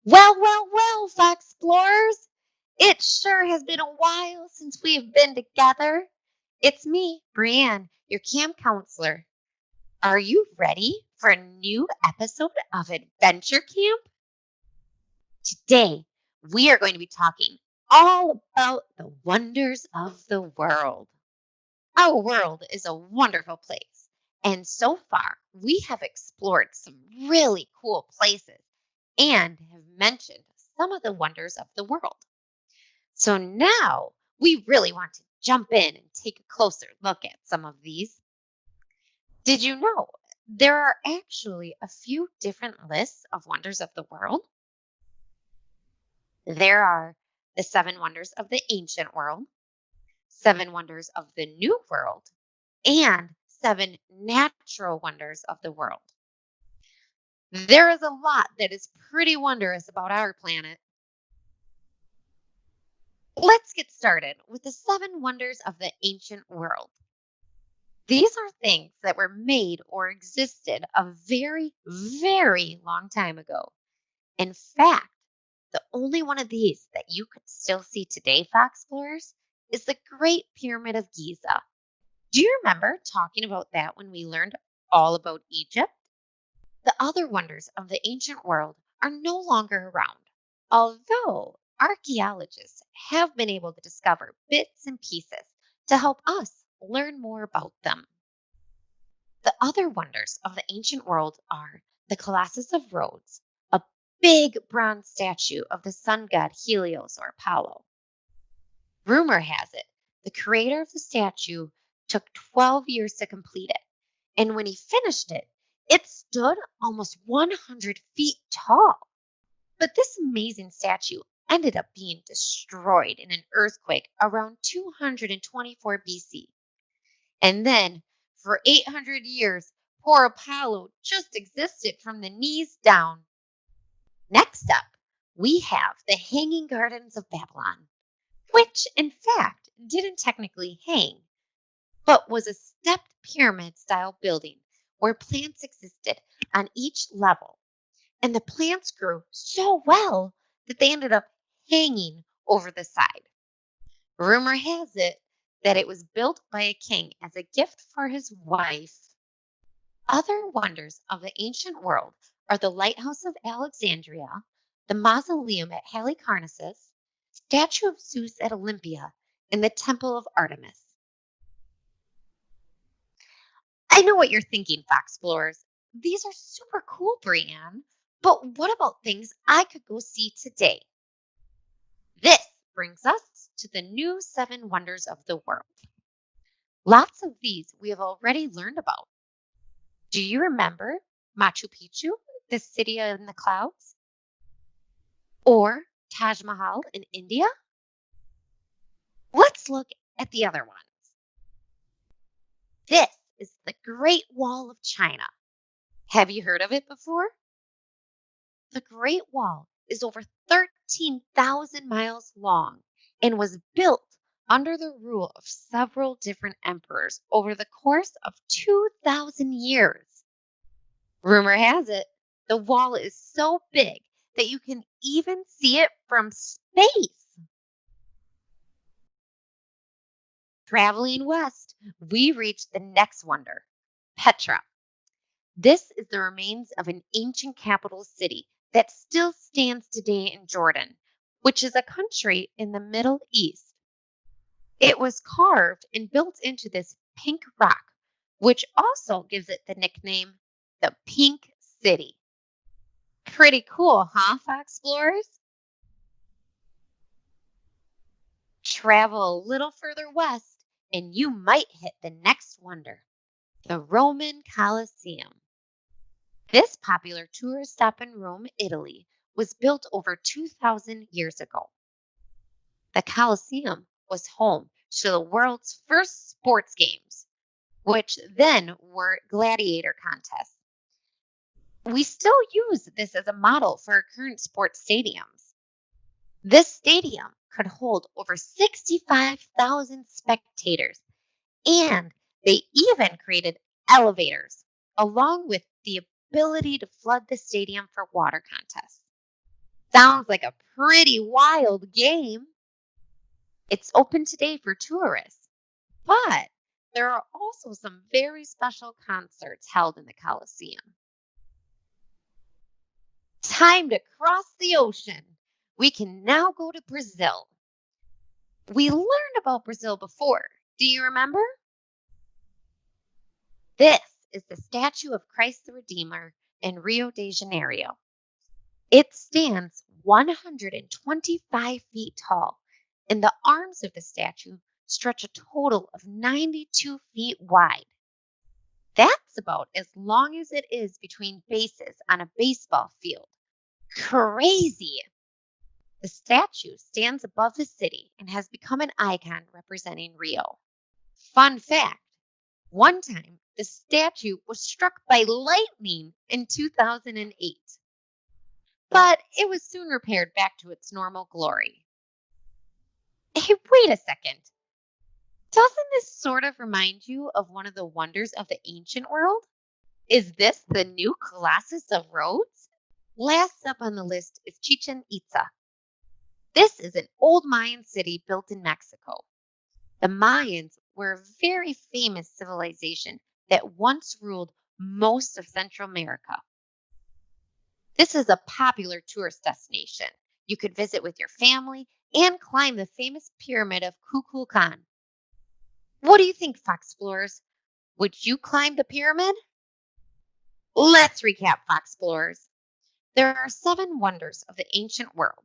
Well, Fox Explorers. It sure has been a while since we have been together. It's me, Brienne, your camp counselor. Are you ready for a new episode of Adventure Camp? Today, we are going to be talking all about the wonders of the world. Our world is a wonderful place. And so far, we have explored some really cool places and have mentioned some of the wonders of the world. So now we really want to jump in and take a closer look at some of these. Did you know there are actually a few different lists of wonders of the world? There are the seven wonders of the ancient world, seven wonders of the new world, and seven natural wonders of the world. There is a lot that is pretty wondrous about our planet. Let's get started with the seven wonders of the ancient world. These are things that were made or existed a very, very long time ago. In fact, the only one of these that you could still see today, Fox Explorers, is the Great Pyramid of Giza. Do you remember talking about that when we learned all about Egypt? The other wonders of the ancient world are no longer around, although archaeologists have been able to discover bits and pieces to help us learn more about them. The other wonders of the ancient world are the Colossus of Rhodes, a big bronze statue of the sun god Helios or Apollo. Rumor has it the creator of the statue took 12 years to complete it, and when he finished it, it stood almost 100 feet tall. But this amazing statue ended up being destroyed in an earthquake around 224 BC. And then, for 800 years, poor Apollo just existed from the knees down. Next up, we have the Hanging Gardens of Babylon, which in fact didn't technically hang, but was a stepped pyramid style building where plants existed on each level. And the plants grew so well that they ended up hanging over the side. Rumor has it that it was built by a king as a gift for his wife. Other wonders of the ancient world are the Lighthouse of Alexandria, the Mausoleum at Halicarnassus, statue of Zeus at Olympia, and the Temple of Artemis. I know what you're thinking, Fox Explorers. These are super cool, Brienne. But what about things I could go see today? This brings us to the new seven wonders of the world. Lots of these we have already learned about. Do you remember Machu Picchu, the city in the clouds? Or Taj Mahal in India? Let's look at the other ones. This is the Great Wall of China. Have you heard of it before? The Great Wall is over 13,000 miles long and was built under the rule of several different emperors over the course of 2,000 years. Rumor has it the wall is so big that you can even see it from space. Traveling west, we reach the next wonder, Petra. This is the remains of an ancient capital city that still stands today in Jordan, which is a country in the Middle East. It was carved and built into this pink rock, which also gives it the nickname the Pink City. Pretty cool, huh, Fox Explorers? Travel a little further west, and you might hit the next wonder, the Roman Colosseum. This popular tourist stop in Rome, Italy, was built over 2,000 years ago. The Colosseum was home to the world's first sports games, which then were gladiator contests. We still use this as a model for our current sports stadiums. This stadium could hold over 65,000 spectators, and they even created elevators, along with the ability to flood the stadium for water contests. Sounds like a pretty wild game. It's open today for tourists, but there are also some very special concerts held in the Coliseum. Time to cross the ocean. We can now go to Brazil. We learned about Brazil before. Do you remember? This is the statue of Christ the Redeemer in Rio de Janeiro. It stands 125 feet tall, and the arms of the statue stretch a total of 92 feet wide. That's about as long as it is between bases on a baseball field. Crazy! The statue stands above the city and has become an icon representing Rio. Fun fact, one time the statue was struck by lightning in 2008, but it was soon repaired back to its normal glory. Hey, wait a second. Doesn't this sort of remind you of one of the wonders of the ancient world? Is this the new Colossus of Rhodes? Last up on the list is Chichen Itza. This is an old Mayan city built in Mexico. The Mayans were a very famous civilization that once ruled most of Central America. This is a popular tourist destination. You could visit with your family and climb the famous pyramid of Kukulkan. What do you think, Fox Explorers? Would you climb the pyramid? Let's recap, Fox Explorers. There are seven wonders of the ancient world: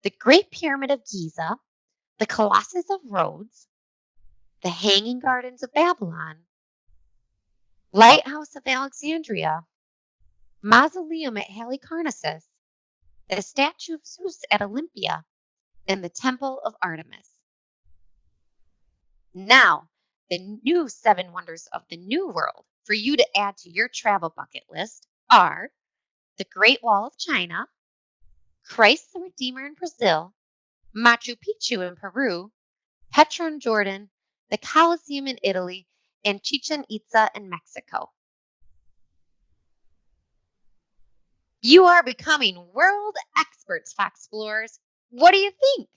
the Great Pyramid of Giza, the Colossus of Rhodes, the Hanging Gardens of Babylon, Lighthouse of Alexandria, Mausoleum at Halicarnassus, the statue of Zeus at Olympia, and the Temple of Artemis. Now, the new seven wonders of the New World for you to add to your travel bucket list are the Great Wall of China, Christ the Redeemer in Brazil, Machu Picchu in Peru, Petra in Jordan, the Colosseum in Italy, and Chichen Itza in Mexico. You are becoming world experts, Fox Explorers. What do you think?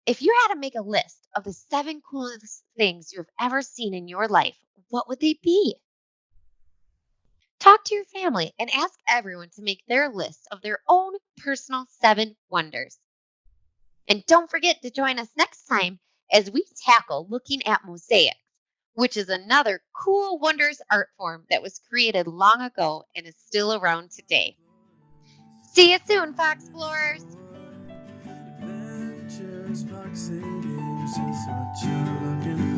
If you had to make a list of the seven coolest things you have ever seen in your life, what would they be? Talk to your family and ask everyone to make their list of their own personal seven wonders. And don't forget to join us next time as we tackle looking at mosaics, which is another cool wondrous art form that was created long ago and is still around today. See you soon, Fox Explorers! Adventures, boxing games is what you're looking